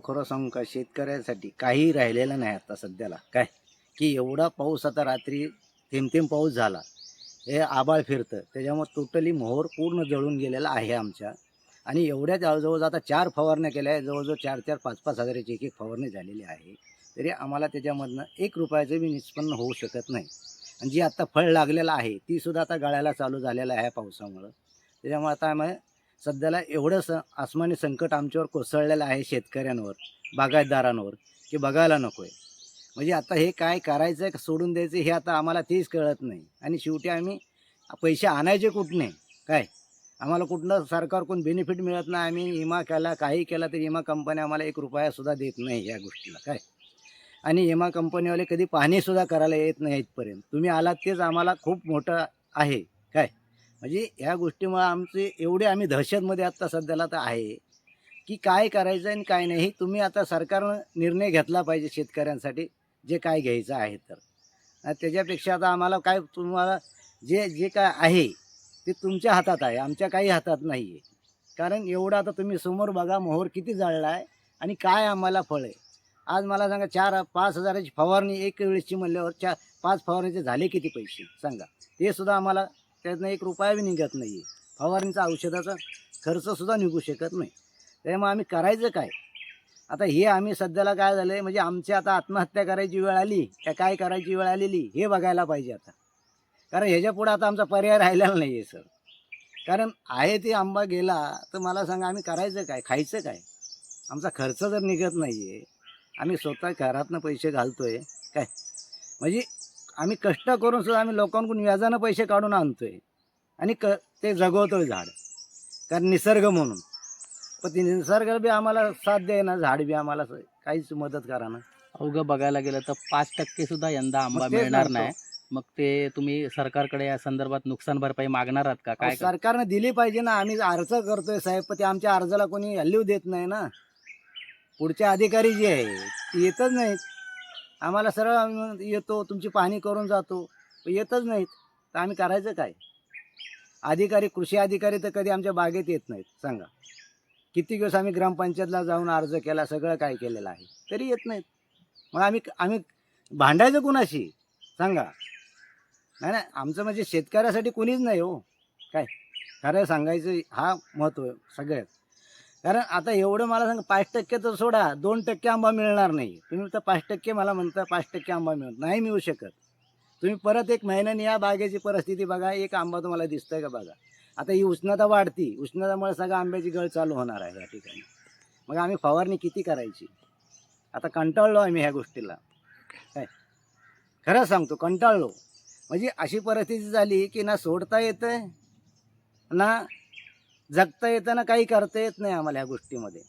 खरं सांगू का, शेतकऱ्यासाठी काही राहिलेलं नाही आता सध्याला. काय की एवढा पाऊस आता रात्री थेंब थेंब पाऊस झाला, हे आभाळ फिरतं त्याच्यामुळे टोटली मोहोर पूर्ण जळून गेलेला आहे आमच्या. आणि एवढ्या जवळजवळ आता 4 फवारण्या केल्या आहे, जवळजवळ 4-4, 5-5 हजाराची एक एक फवारणी झालेली आहे. तरी आम्हाला त्याच्यामधनं 1 रुपयाचं बी निष्पन्न होऊ शकत नाही. आणि जी आता फळ लागलेलं आहे ती सुद्धा आता गळायला चालू झालेलं आहे पावसामुळं. त्याच्यामुळे आता आम्ही सध्याला एवढं आसमानी संकट आमच्यावर कोसळलेलं आहे शेतकऱ्यांवर, बागायतदारांवर, की बघायला नको आहे. म्हणजे आता हे काय करायचं आहे, सोडून द्यायचं हे आता आम्हाला तेच कळत नाही. आणि शेवटी आम्ही पैसे आणायचे कुठने काय? आम्हाला कुठलं सरकारकडून बेनिफिट मिळत नाही. आम्ही विमा केला, काही केला तरी विमा कंपनी आम्हाला 1 रुपयासुद्धा देत नाही या गोष्टीला काय. आणि विमा कंपनीवाले कधी पाहणीसुद्धा करायला येत नाही इथपर्यंत. तुम्ही आलात तेच आम्हाला खूप मोठं आहे काय. म्हणजे ह्या गोष्टीमुळे आमचे एवढे आम्ही दहशतमध्ये आत्ता सध्याला तर आहे, की काय करायचं आणि काय नाही. हे तुम्ही आता सरकारनं निर्णय घेतला पाहिजे शेतकऱ्यांसाठी, जे काय घ्यायचं आहे तर. त्याच्यापेक्षा आता आम्हाला काय तुम्हाला जे जे काय आहे ते तुमच्या हातात आहे, आमच्या काही हातात नाही आहे. कारण एवढं आता तुम्ही समोर बघा मोहोर किती जळला आहे आणि काय आम्हाला फळ आहे. आज मला सांगा 4-5 हजाराची फवारणी एक वेळेसची म्हणल्यावर 4-5 फवारणीचे झाले किती पैसे सांगा. ते सुद्धा आम्हाला त्यातनं 1 रुपया बी निघत नाही आहे. फवारणीचा औषधाचा खर्चसुद्धा निघू शकत नाही. त्यामुळे आम्ही करायचं काय? आता हे आम्ही सध्याला काय झालं आहे, म्हणजे आमची आता आत्महत्या करायची वेळ आली का काय करायची वेळ आलेली हे बघायला पाहिजे आता. कारण ह्याच्यापुढं आता आमचा पर्याय राहिलेला नाही आहे सर. कारण आहे ते आंबा गेला तर मला सांगा आम्ही करायचं काय, खायचं काय? आमचा खर्च जर निघत नाही आहे, आम्ही स्वतः घरातनं पैसे घालतो आहे काय. म्हणजे आम्ही कष्ट करून सुद्धा आम्ही लोकांकडून व्याजानं पैसे काढून आणतो आहे आणि ते जगवतो आहे झाड. कारण निसर्ग म्हणून. पण ते निसर्ग बी आम्हाला साथ देईना, झाड बी आम्हाला काहीच मदत कराना. अवघं बघायला गेलं तर 5% सुद्धा यंदा आंबा मग तेच मिळणार सांगतो. नाही. मग ते तुम्ही सरकारकडे या संदर्भात नुकसान भरपाई मागणार आहात का? काय सरकारनं दिली पाहिजे ना. आम्ही अर्ज करतोय साहेब, पण ते आमच्या अर्जाला कोणी व्हॅल्यू देत नाही ना. पुढचे अधिकारी जे आहे ते येतच नाहीत. आम्हाला सरळ आम्ही येतो, तुमची पाहणी करून जातो, पण येतच नाहीत. तर आम्ही करायचं काय? अधिकारी, कृषी अधिकारी तर कधी आमच्या बागेत येत नाहीत सांगा. किती दिवस आम्ही ग्रामपंचायतला जाऊन अर्ज केला, सगळं काय केलेलं आहे, तरी येत नाहीत. मग आम्ही आम्ही भांडायचं कुणाशी सांगा. नाही नाही, आमचं म्हणजे शेतकऱ्यासाठी कोणीच नाही हो काय. खरं सांगायचं हा महत्त्व आहे सगळ्यात. कारण आता एवढं मला सांगा 5% तर सोडा, 2% आंबा मिळणार नाही. तुम्ही तर 5% मला म्हणता 5% आंबा मिळत नाही, मिळू शकत. तुम्ही परत 1 महिन्याने या बागेची परिस्थिती बघा, एक आंबा तुम्हाला दिसतोय का बघा. आता ही उष्णता वाढती, उष्णतामुळे सगळं आंब्याची गळ चालू होणार आहे या ठिकाणी. मग आम्ही फवारणी किती करायची? आता कंटाळलो आम्ही ह्या गोष्टीला काय. खरं सांगतो कंटाळलो. म्हणजे अशी परिस्थिती झाली की ना सोडता येतं ना जगता येतं ना काही करता येत नाही आम्हाला ह्या गोष्टीमध्ये.